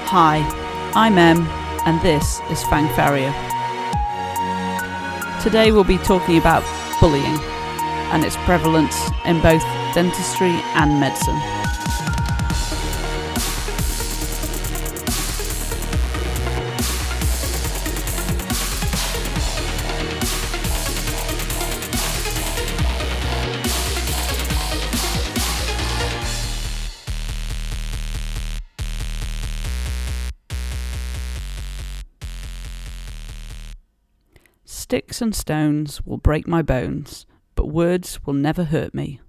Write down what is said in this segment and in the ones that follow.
Hi, I'm Em, and this is Fang Farrier. Today we'll be talking about bullying and its prevalence in both dentistry and medicine. Sticks and stones will break my bones, but words will never hurt me.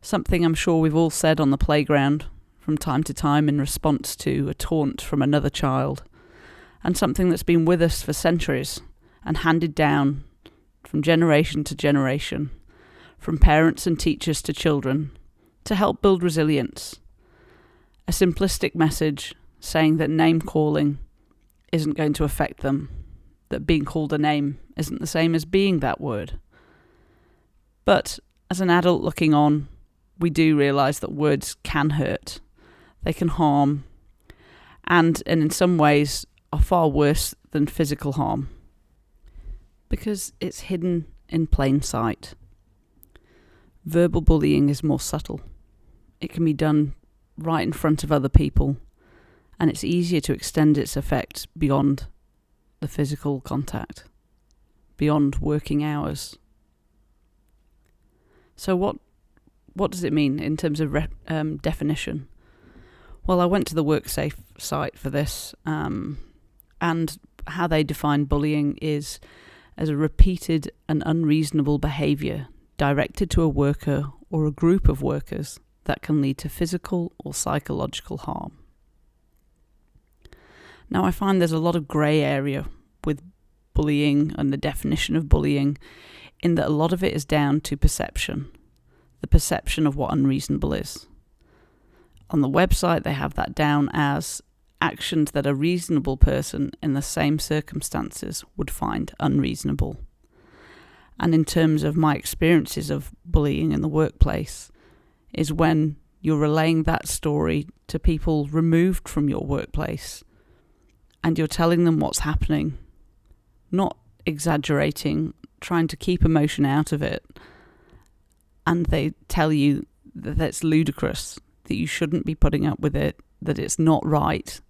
Something I'm sure we've all said on the playground from time to time in response to a taunt from another child, and something that's been with us for centuries and handed down from generation to generation, from parents and teachers to children, to help build resilience. A simplistic message saying that name calling isn't going to affect them, that being called a name isn't the same as being that word. But as an adult looking on, we do realise that words can hurt, they can harm, and in some ways are far worse than physical harm, because it's hidden in plain sight. Verbal bullying is more subtle. It can be done right in front of other people, and it's easier to extend its effect beyond the physical contact, beyond working hours. So what does it mean in terms of definition? Well, I went to the WorkSafe site for this, and how they define bullying is as a repeated and unreasonable behaviour directed to a worker or a group of workers that can lead to physical or psychological harm. Now, I find there's a lot of grey area with bullying and the definition of bullying, in that a lot of it is down to perception, the perception of what unreasonable is. On the website, they have that down as actions that a reasonable person in the same circumstances would find unreasonable. And in terms of my experiences of bullying in the workplace, is when you're relaying that story to people removed from your workplace, and you're telling them what's happening, not exaggerating, trying to keep emotion out of it, and they tell you that that's ludicrous, that you shouldn't be putting up with it, that it's not right,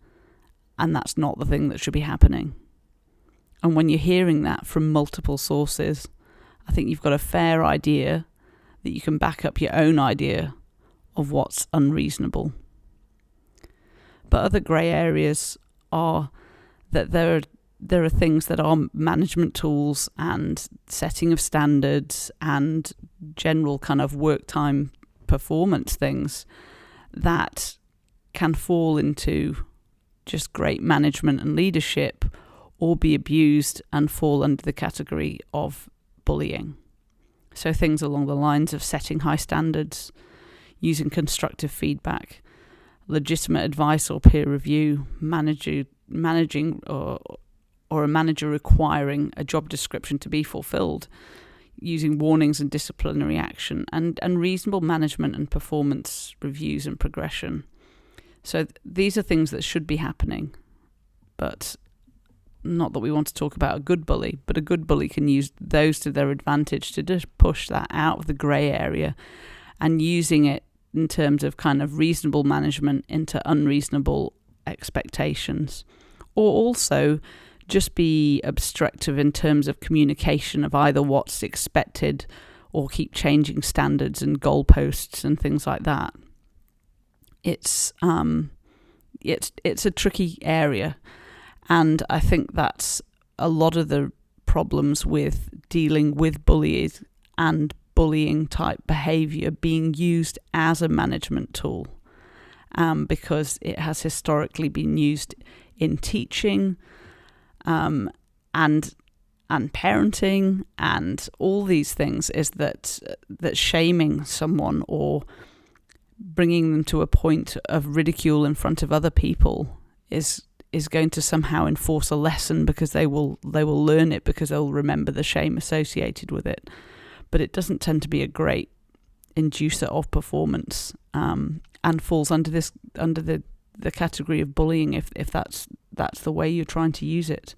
and that's not the thing that should be happening. And when you're hearing that from multiple sources, I think you've got a fair idea that you can back up your own idea of what's unreasonable. But other grey areas are that there are things that are management tools and setting of standards and general kind of work time performance things that can fall into just great management and leadership, or be abused and fall under the category of bullying. So things along the lines of setting high standards, using constructive feedback, legitimate advice or peer review, managing or a manager requiring a job description to be fulfilled, using warnings and disciplinary action, and reasonable management and performance reviews and progression. So these are things that should be happening, but not that we want to talk about a good bully, but a good bully can use those to their advantage to just push that out of the grey area, and using it in terms of kind of reasonable management into unreasonable expectations, or also just be obstructive in terms of communication of either what's expected or keep changing standards and goalposts and things like that. It's a tricky area, and I think that's a lot of the problems with dealing with bullies and bullying type behaviour being used as a management tool, because it has historically been used in teaching and parenting and all these things, is that shaming someone or bringing them to a point of ridicule in front of other people is going to somehow enforce a lesson, because they will learn it, because they'll remember the shame associated with it. But it doesn't tend to be a great inducer of performance, and falls under the the category of bullying if that's the way you're trying to use it.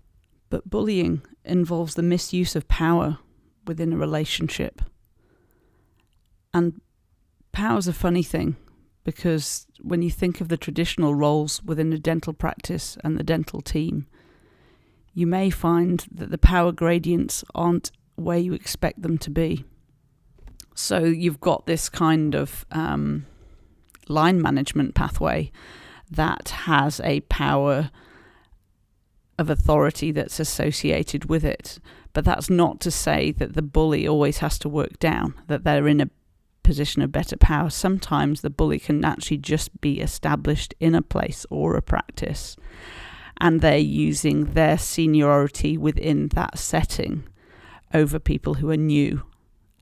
But bullying involves the misuse of power within a relationship. And power's a funny thing, because when you think of the traditional roles within a dental practice and the dental team, you may find that the power gradients aren't where you expect them to be. So you've got this kind of line management pathway that has a power of authority that's associated with it. But that's not to say that the bully always has to work down, that they're in a position of better power. Sometimes the bully can actually just be established in a place or a practice, and they're using their seniority within that setting over people who are new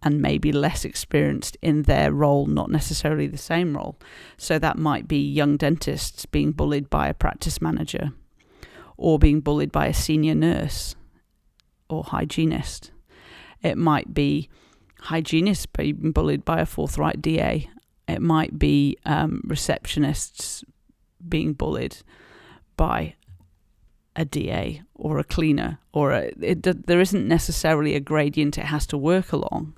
and maybe less experienced in their role, not necessarily the same role. So that might be young dentists being bullied by a practice manager, or being bullied by a senior nurse or hygienist. It might be hygienists being bullied by a forthright DA. It might be receptionists being bullied by a DA or a cleaner, or there isn't necessarily a gradient it has to work along.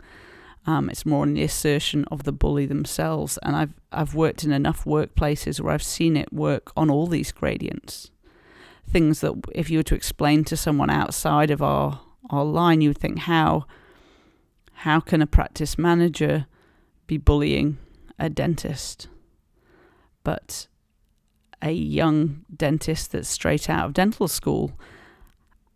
It's more in the assertion of the bully themselves. And I've worked in enough workplaces where I've seen it work on all these gradients. Things that if you were to explain to someone outside of our line, you would think, how can a practice manager be bullying a dentist? But a young dentist that's straight out of dental school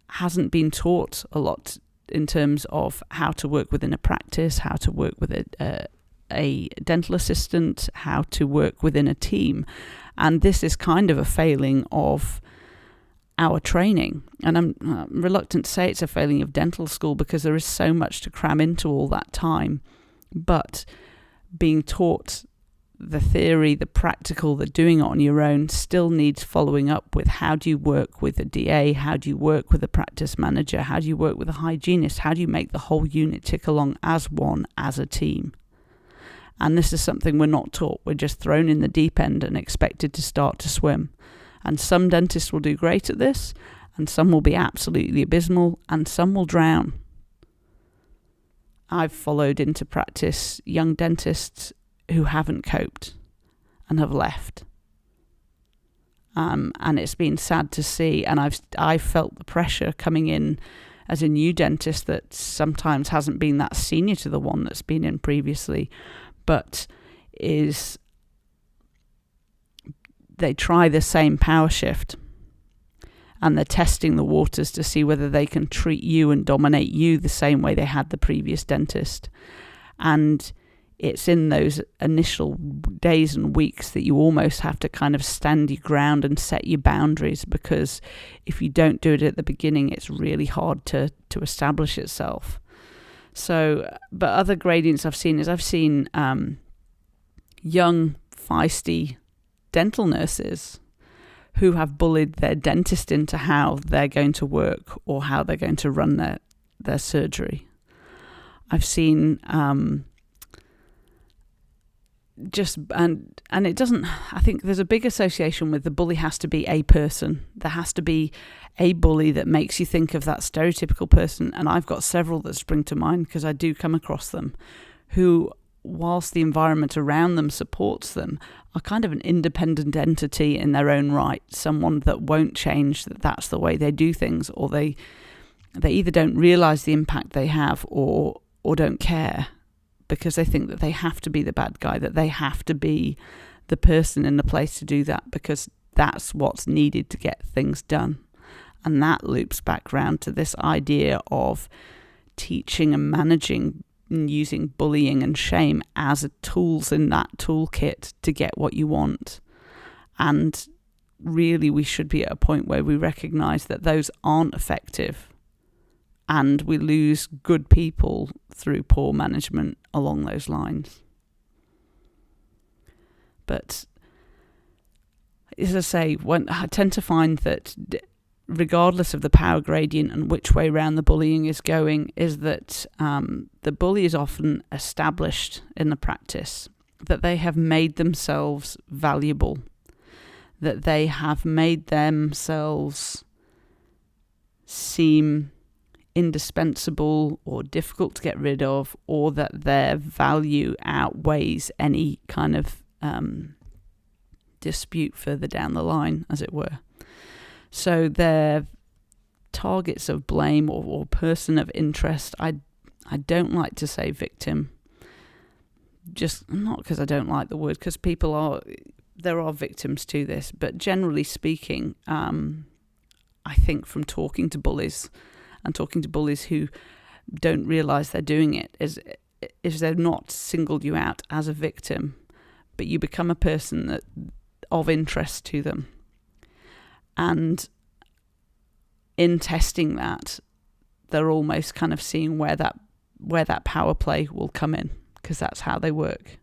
hasn't been taught a lot in terms of how to work within a practice, how to work with a dental assistant, how to work within a team. And this is kind of a failing of our training. And I'm reluctant to say it's a failing of dental school, because there is so much to cram into all that time. But being taught the theory, the practical, the doing it on your own still needs following up with how do you work with a DA, how do you work with a practice manager, how do you work with a hygienist, how do you make the whole unit tick along as one, as a team. And this is something we're not taught. We're just thrown in the deep end and expected to start to swim. And some dentists will do great at this, and some will be absolutely abysmal, and some will drown. I've followed into practice young dentists who haven't coped and have left. And it's been sad to see, and I've felt the pressure coming in as a new dentist that sometimes hasn't been that senior to the one that's been in previously, but they try the same power shift, and they're testing the waters to see whether they can treat you and dominate you the same way they had the previous dentist. And it's in those initial days and weeks that you almost have to kind of stand your ground and set your boundaries, because if you don't do it at the beginning, it's really hard to establish itself. So, but other gradients I've seen young, feisty dental nurses who have bullied their dentist into how they're going to work or how they're going to run their surgery. I've seen and it doesn't, I think there's a big association with the bully has to be a person. There has to be a bully that makes you think of that stereotypical person. And I've got several that spring to mind because I do come across them, who, whilst the environment around them supports them, are kind of an independent entity in their own right. Someone that won't change, that's the way they do things, or they either don't realise the impact they have or don't care, because they think that they have to be the bad guy, that they have to be the person in the place to do that, because that's what's needed to get things done. And that loops back round to this idea of teaching and managing and using bullying and shame as tools in that toolkit to get what you want. And really, we should be at a point where we recognise that those aren't effective, and we lose good people through poor management along those lines. But as I say, I tend to find that regardless of the power gradient and which way round the bullying is going, is that the bully is often established in the practice, that they have made themselves valuable. that they have made themselves seem indispensable or difficult to get rid of, or that their value outweighs any kind of dispute further down the line, as it were. So they're targets of blame or person of interest. I don't like to say victim, just not because I don't like the word, because there are victims to this, but generally speaking, I think from talking to bullies and talking to bullies who don't realise they're doing it, is they're not singled you out as a victim, but you become a person that of interest to them. And in testing that, they're almost kind of seeing where that power play will come in, because that's how they work.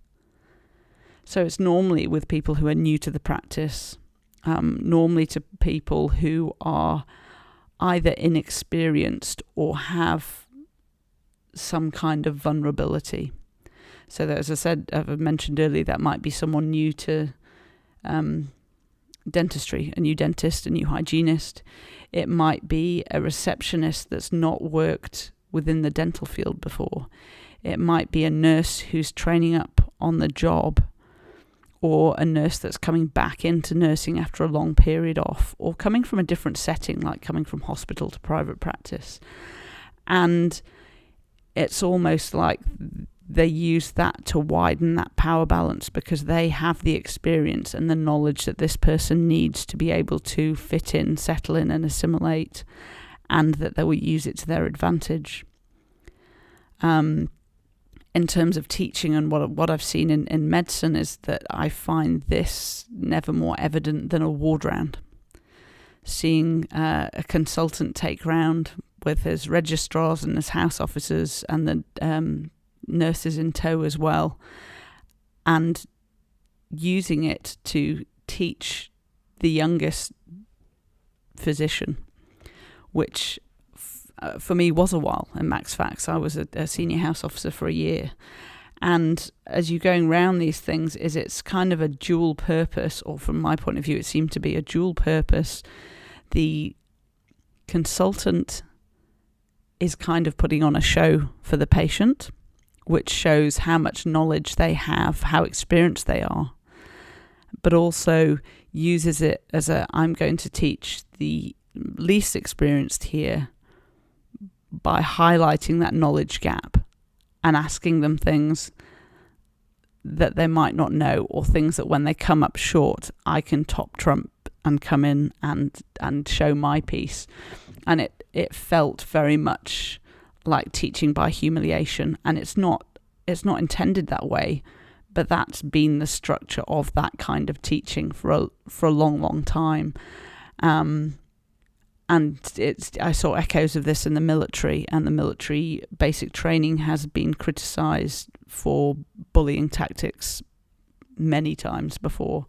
So it's normally with people who are new to the practice, normally to people who are either inexperienced or have some kind of vulnerability. So that, as I said, I've mentioned earlier, that might be someone new to dentistry, a new dentist, a new hygienist. It might be a receptionist that's not worked within the dental field before. It might be a nurse who's training up on the job, or a nurse that's coming back into nursing after a long period off, or coming from a different setting, like coming from hospital to private practice. And it's almost like they use that to widen that power balance, because they have the experience and the knowledge that this person needs to be able to fit in, settle in and assimilate, and that they will use it to their advantage. In terms of teaching and what I've seen in medicine, is that I find this never more evident than a ward round. Seeing a consultant take round with his registrars and his house officers and the nurses in tow as well, and using it to teach the youngest physician, which for me was a while in Max Fax. I was a senior house officer for a year. And as you're going around these things, it's kind of a dual purpose, or from my point of view, it seemed to be a dual purpose. The consultant is kind of putting on a show for the patient, which shows how much knowledge they have, how experienced they are, but also uses it as I'm going to teach the least experienced here by highlighting that knowledge gap and asking them things that they might not know, or things that when they come up short, I can top trump and come in and show my piece. And it felt very much like teaching by humiliation, and it's not intended that way, but that's been the structure of that kind of teaching for a long time. And I saw echoes of this in the military, and the military basic training has been criticised for bullying tactics many times before.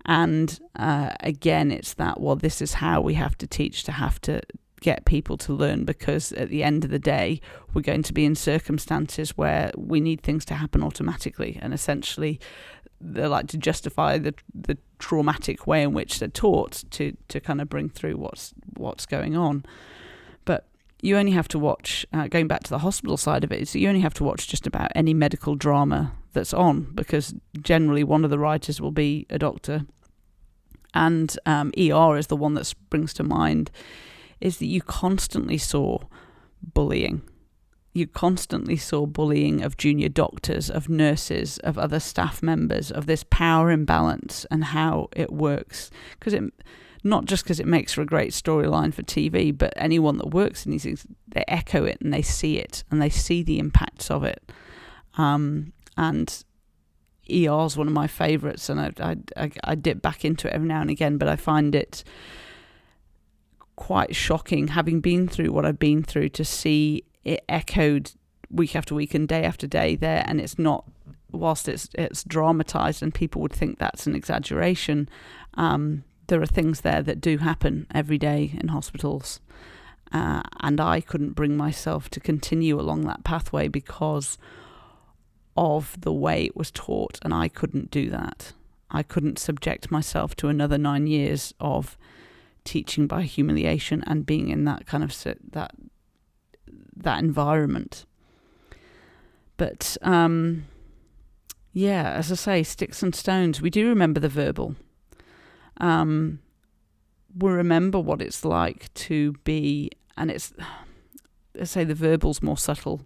And again, it's that, well, this is how we have to teach, to have to get people to learn, because at the end of the day, we're going to be in circumstances where we need things to happen automatically, and essentially they like to justify the traumatic way in which they're taught to kind of bring through what's going on. But you only have to watch, going back to the hospital side of it, so you only have to watch just about any medical drama that's on, because generally one of the writers will be a doctor. And ER is the one that springs to mind, is that you constantly saw bullying. You constantly saw bullying of junior doctors, of nurses, of other staff members, of this power imbalance and how it works. Not just because it makes for a great storyline for TV, but anyone that works in these things, they echo it and they see it and they see the impacts of it. And ER is one of my favourites, and I dip back into it every now and again, but I find it quite shocking, having been through what I've been through, to see it echoed week after week and day after day there. And it's not, whilst it's dramatized and people would think that's an exaggeration, there are things there that do happen every day in hospitals, and I couldn't bring myself to continue along that pathway because of the way it was taught, and I couldn't do that. I couldn't subject myself to another 9 years of teaching by humiliation and being in that kind of that environment. But yeah, as I say, sticks and stones. We do remember the verbal. We remember what it's like to be, and it's, let's say, the verbal's more subtle.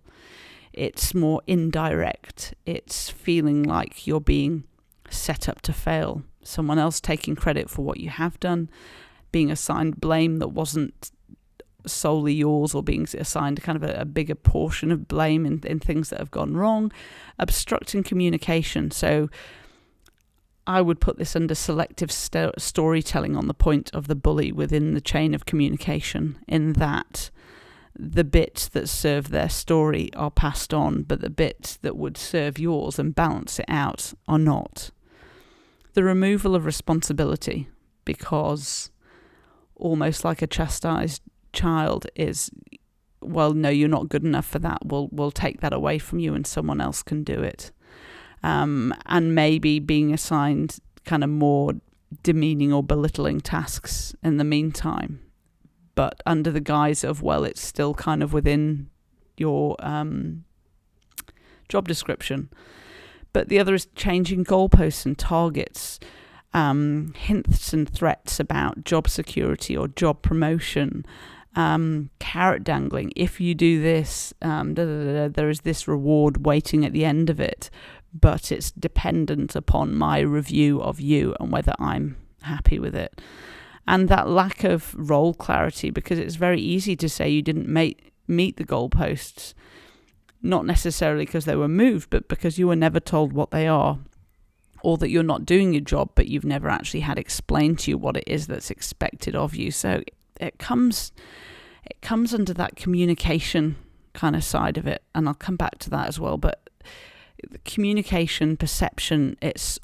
It's more indirect. It's feeling like you're being set up to fail. Someone else taking credit for what you have done, being assigned blame that wasn't solely yours, or being assigned kind of a bigger portion of blame in things that have gone wrong, obstructing communication. So I would put this under selective storytelling on the point of the bully within the chain of communication, in that the bits that serve their story are passed on, but the bits that would serve yours and balance it out are not. The removal of responsibility, because almost like a chastised child is, well, no, you're not good enough for that. We'll take that away from you and someone else can do it. And maybe being assigned kind of more demeaning or belittling tasks in the meantime, but under the guise of, well, it's still kind of within your job description. But the other is changing goalposts and targets, hints and threats about job security or job promotion, carrot dangling. If you do this, there is this reward waiting at the end of it, but it's dependent upon my review of you and whether I'm happy with it. And that lack of role clarity, because it's very easy to say you didn't meet the goalposts, not necessarily because they were moved, but because you were never told what they are, or that you're not doing your job, but you've never actually had explained to you what it is that's expected of you. So it comes under that communication kind of side of it, and I'll come back to that as well. But the communication, perception, it's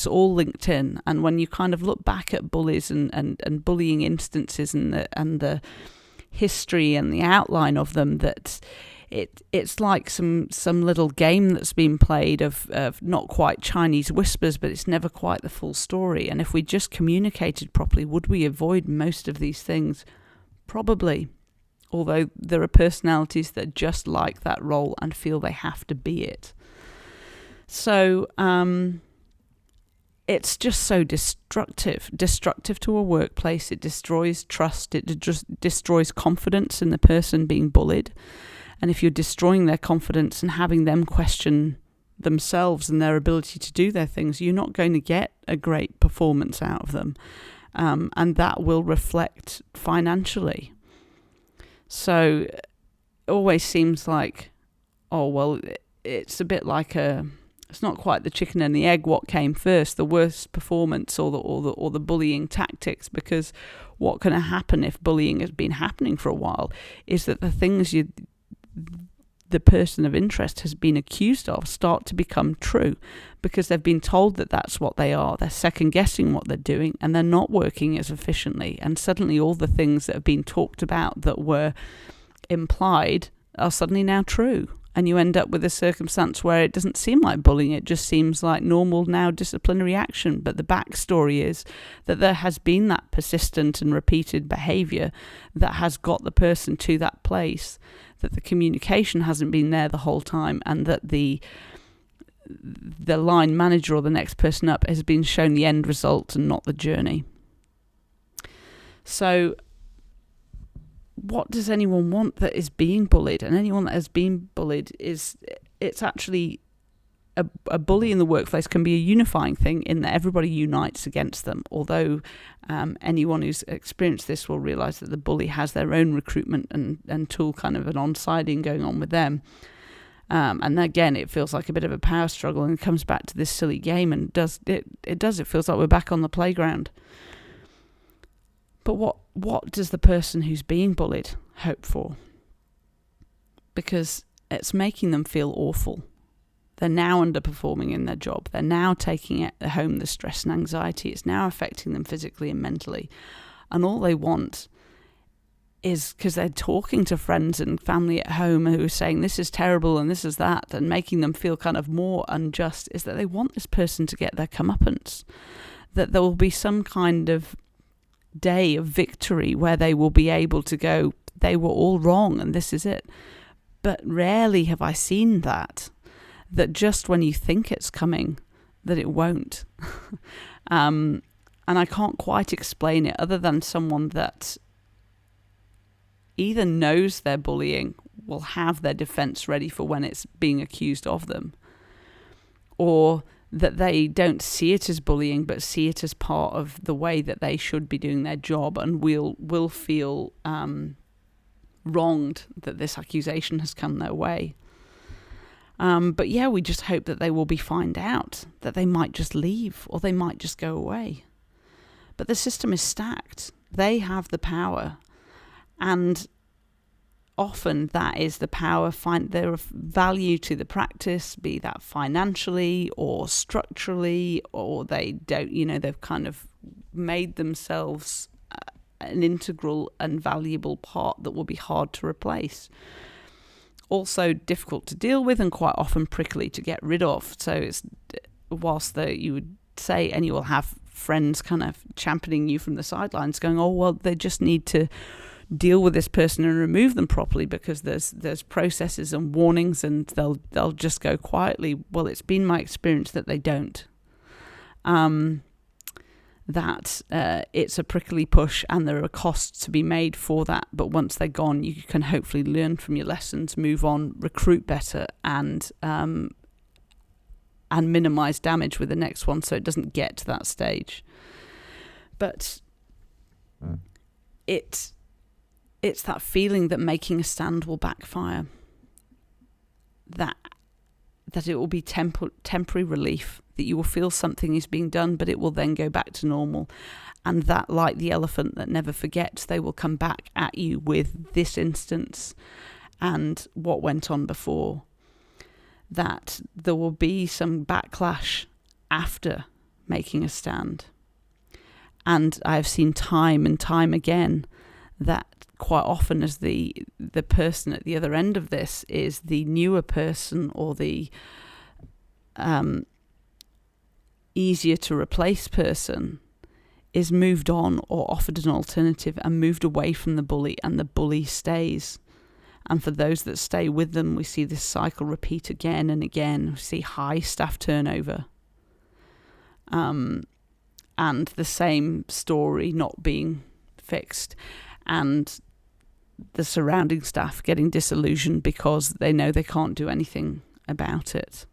all linked in. And when you kind of look back at bullies and bullying instances and the history and the outline of them, that it's like some little game that's been played of not quite Chinese whispers, but it's never quite the full story. And if we just communicated properly, would we avoid most of these things? Probably. Although there are personalities that just like that role and feel they have to be it. So it's just so destructive to a workplace. It destroys trust. It just destroys confidence in the person being bullied. And if you're destroying their confidence and having them question themselves and their ability to do their things, you're not going to get a great performance out of them. And that will reflect financially. So it always seems like, oh, well, it's a bit like it's not quite the chicken and the egg, what came first, the worst performance or the bullying tactics, because what can happen if bullying has been happening for a while is that the things the person of interest has been accused of start to become true, because they've been told that that's what they are. They're second guessing what they're doing, and they're not working as efficiently. And suddenly all the things that have been talked about that were implied are suddenly now true. And you end up with a circumstance where it doesn't seem like bullying, it just seems like normal now disciplinary action. But the backstory is that there has been that persistent and repeated behaviour that has got the person to that place, that the communication hasn't been there the whole time, and that the line manager or the next person up has been shown the end result and not the journey. So what does anyone want that is being bullied? And anyone that has been bullied, it's actually a bully in the workplace can be a unifying thing in that everybody unites against them. Although anyone who's experienced this will realise that the bully has their own recruitment and tool kind of an on-siding going on with them. And again, it feels like a bit of a power struggle, and it comes back to this silly game, and it feels like we're back on the playground. But what does the person who's being bullied hope for? Because it's making them feel awful. They're now underperforming in their job. They're now taking it home, the stress and anxiety. It's now affecting them physically and mentally. And all they want is because they're talking to friends and family at home who are saying this is terrible and this is that, and making them feel kind of more unjust, is that they want this person to get their comeuppance, that there will be some kind of day of victory where they will be able to go, they were all wrong and this is it. But rarely have I seen that just when you think it's coming, that it won't. And I can't quite explain it other than someone that either knows they're bullying, will have their defense ready for when it's being accused of them, or that they don't see it as bullying but see it as part of the way that they should be doing their job, and will feel wronged that this accusation has come their way. But yeah, we just hope that they will be found out, that they might just leave or they might just go away. But the system is stacked. They have the power. And often that is the power, find their value to the practice, be that financially or structurally, or they don't, they've kind of made themselves an integral and valuable part that will be hard to replace. Also difficult to deal with and quite often prickly to get rid of. So it's, whilst you would say, and you will have friends kind of championing you from the sidelines going, oh, well, they just need to deal with this person and remove them properly because there's processes and warnings and they'll just go quietly. Well, it's been my experience that they don't. That it's a prickly push and there are costs to be made for that. But once they're gone, you can hopefully learn from your lessons, move on, recruit better, and minimize damage with the next one so it doesn't get to that stage. But it's that feeling that making a stand will backfire, that it will be temporary relief, that you will feel something is being done, but it will then go back to normal. And that, like the elephant that never forgets, they will come back at you with this instance and what went on before. That there will be some backlash after making a stand. And I have seen time and time again that quite often as the person at the other end of this is the newer person or the easier to replace person, is moved on or offered an alternative and moved away from the bully, and the bully stays. And for those that stay with them, we see this cycle repeat again and again. We see high staff turnover. And the same story not being fixed. And the surrounding staff getting disillusioned because they know they can't do anything about it.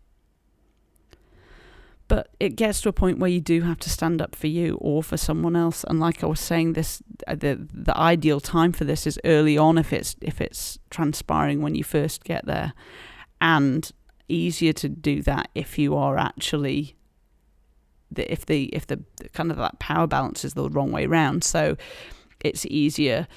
But it gets to a point where you do have to stand up for you or for someone else. And like I was saying, the ideal time for this is early on if it's transpiring when you first get there, and easier to do that if you are actually if the kind of that power balance is the wrong way round. So it's easier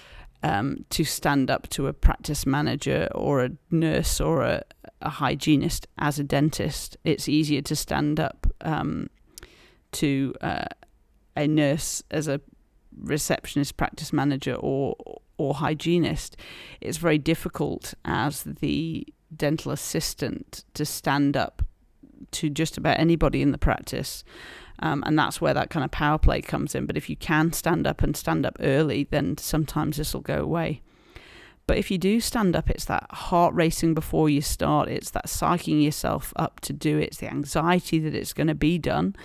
to stand up to a practice manager or a nurse or a hygienist as a dentist. It's easier to stand up to a nurse as a receptionist, practice manager or hygienist. It's very difficult as the dental assistant to stand up to just about anybody in the practice. And that's where that kind of power play comes in. But if you can stand up early, then sometimes this will go away. But if you do stand up, it's that heart racing before you start. It's that psyching yourself up to do it. It's the anxiety that it's going to be done.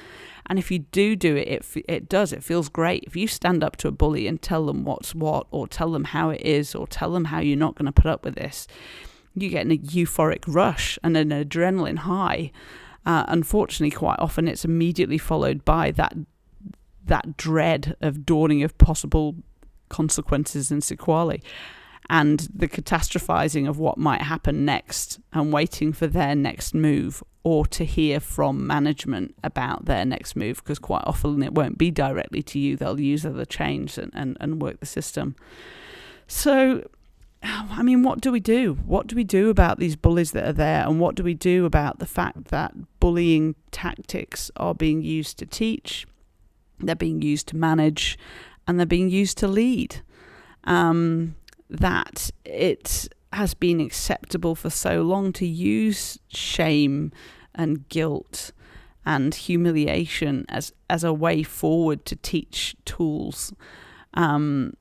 And if you do it, it feels great. If you stand up to a bully and tell them what's what, or tell them how it is, or tell them how you're not going to put up with this, you get a euphoric rush and an adrenaline high. Unfortunately, quite often it's immediately followed by that dread of dawning of possible consequences and sequelae, and the catastrophizing of what might happen next, and waiting for their next move, or to hear from management about their next move, because quite often it won't be directly to you. They'll use other chains and work the system. So, I mean, what do we do? What do we do about these bullies that are there? And what do we do about the fact that bullying tactics are being used to teach, they're being used to manage, and they're being used to lead? that it has been acceptable for so long to use shame and guilt and humiliation as a way forward to teach tools, that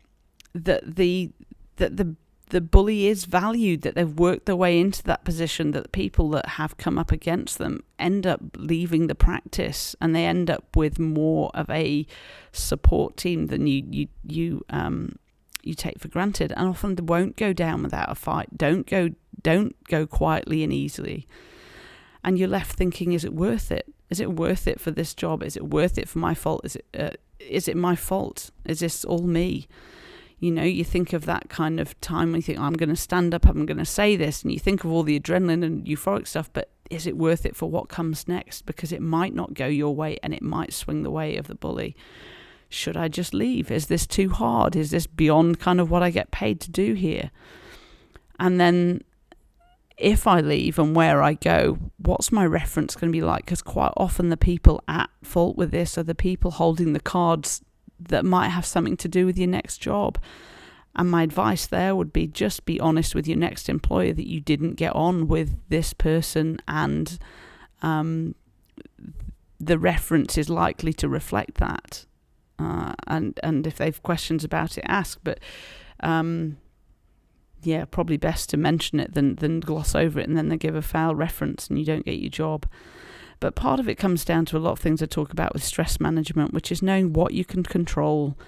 the bully is valued, that they've worked their way into that position, that the people that have come up against them end up leaving the practice, and they end up with more of a support team than you take for granted, and often they won't go down without a fight. Don't go quietly and easily. And you're left thinking, is it worth it? Is it worth it for this job? Is it worth it for my fault? Is it my fault? Is this all me? You think of that kind of time when you think, I'm going to stand up, I'm going to say this, and you think of all the adrenaline and euphoric stuff, but is it worth it for what comes next? Because it might not go your way, and it might swing the way of the bully. Should I just leave? Is this too hard? Is this beyond kind of what I get paid to do here? And then if I leave and where I go, what's my reference going to be like? Because quite often the people at fault with this are the people holding the cards that might have something to do with your next job. And my advice there would be, just be honest with your next employer that you didn't get on with this person, and the reference is likely to reflect that. And if they've questions about it, ask. But probably best to mention it than gloss over it, and then they give a foul reference and you don't get your job. But part of it comes down to a lot of things I talk about with stress management, which is knowing what you can control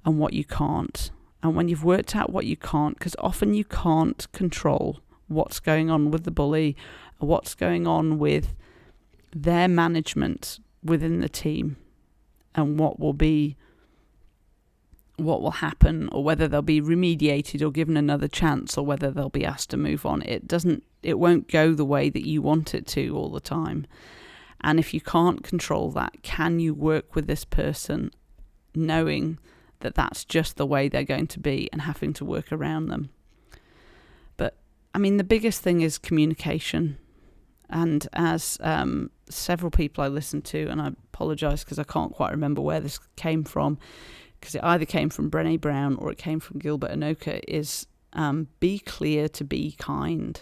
and what you can't. And when you've worked out what you can't, because often you can't control what's going on with the bully, or what's going on with their management within the team, and what will happen, or whether they'll be remediated or given another chance, or whether they'll be asked to move on. It won't go the way that you want it to all the time. And if you can't control that, can you work with this person knowing that that's just the way they're going to be, and having to work around them? But the biggest thing is communication. And as several people I listened to, and I apologise because I can't quite remember where this came from, because it either came from Brené Brown or it came from Gilbert Anoka, is be clear to be kind.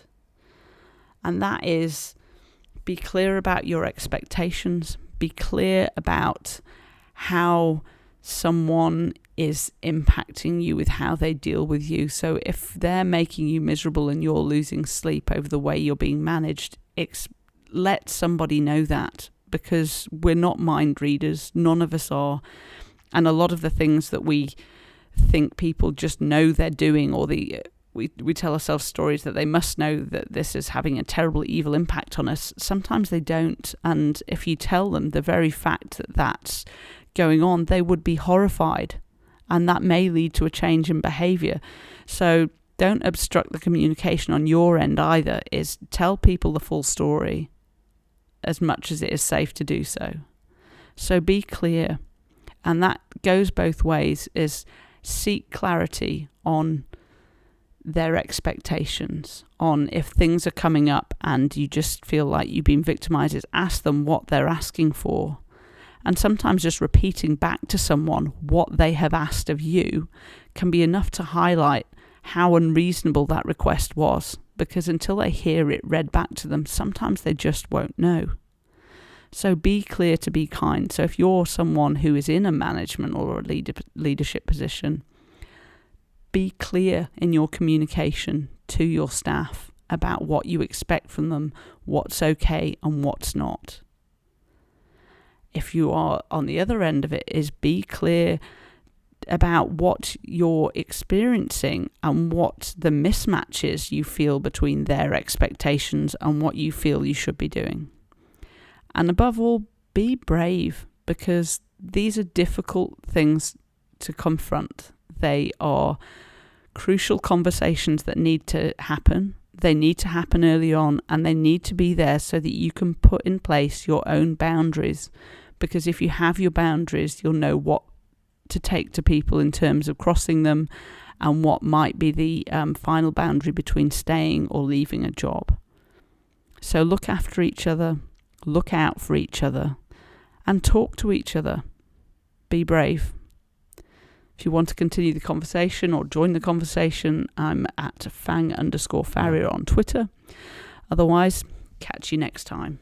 And that is, be clear about your expectations. Be clear about how someone is impacting you with how they deal with you. So if they're making you miserable and you're losing sleep over the way you're being managed, let somebody know that, because we're not mind readers. None of us are. And a lot of the things that we think people just know they're doing, or we tell ourselves stories that they must know that this is having a terrible, evil impact on us. Sometimes they don't. And if you tell them the very fact that that's going on, they would be horrified. And that may lead to a change in behaviour. So don't obstruct the communication on your end either. Is tell people the full story as much as it is safe to do so. So be clear. And that goes both ways, is seek clarity on their expectations, on if things are coming up and you just feel like you've been victimized, is ask them what they're asking for. And sometimes just repeating back to someone what they have asked of you can be enough to highlight how unreasonable that request was, because until they hear it read back to them, sometimes they just won't know. So be clear to be kind. So if you're someone who is in a management or a leadership position, be clear in your communication to your staff about what you expect from them, what's okay and what's not. If you are on the other end of it, is be clear about what you're experiencing and what the mismatches you feel between their expectations and what you feel you should be doing. And above all, be brave, because these are difficult things to confront. They are crucial conversations that need to happen. They need to happen early on, and they need to be there so that you can put in place your own boundaries. Because if you have your boundaries, you'll know what to take to people in terms of crossing them, and what might be the final boundary between staying or leaving a job. So look after each other. Look out for each other and talk to each other. Be brave. If you want to continue the conversation or join the conversation, I'm at Fang_Farrier on Twitter. Otherwise, catch you next time.